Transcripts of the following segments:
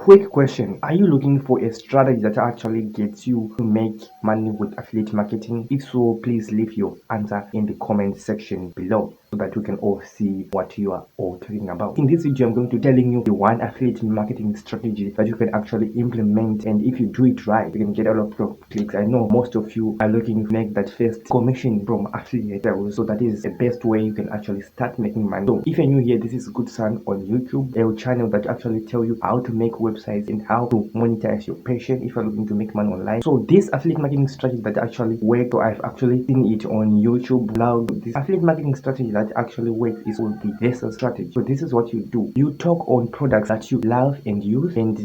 Quick question. Are you looking for a strategy that actually gets you to make money with affiliate marketing? If so, please leave your answer in the comment section below so that we can all see what you are all talking about. In this video, I'm going to be telling you the one affiliate marketing strategy that you can actually implement, and if you do it right, you can get a lot of clicks. I know most of you are looking to make that first commission from affiliate sales, so that is the best way you can actually start making money. So if you're new here, this is Good Son on YouTube, a channel that actually tell you how to make websites and how to monetize your passion if you're looking to make money online. So this affiliate marketing strategy that actually works, so I've actually seen it on YouTube blog. This affiliate marketing strategy that actually works is called the vistors strategy. So this is what you do. You talk on products that you love and use, and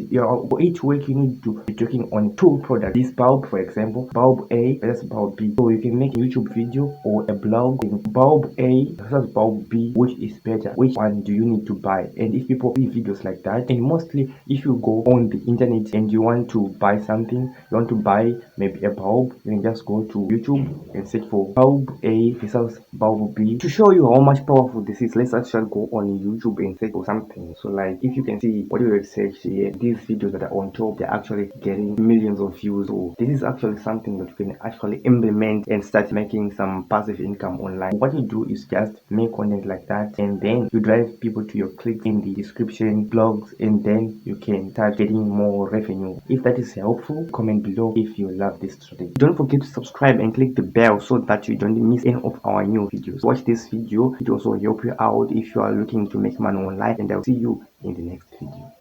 for each week you need to be talking on two products. This bulb, for example, bulb A versus bulb B. So you can make a YouTube video or a blog in bulb A versus bulb B, which is better, which one do you need to buy. And if people see videos like that, and mostly if you go on the internet and you want to buy something, you want to buy maybe a bulb, you can just go to YouTube and search for bulb A versus bulb B. To show you how much powerful this is, let's actually go on YouTube and search for something. So like if you can see what you have searched here, these videos that are on top, they're actually getting millions of views. So this is actually something that you can actually implement and start making some passive income online. What you do is just make content like that, and then you drive people to your click in the description, blogs, and then you can start getting more revenue. If that is helpful, comment below if you love this strategy. Don't forget to subscribe and click the bell so that you don't miss any of our new videos. Watch this video, it also help you out if you are looking to make money online, and I'll see you in the next video.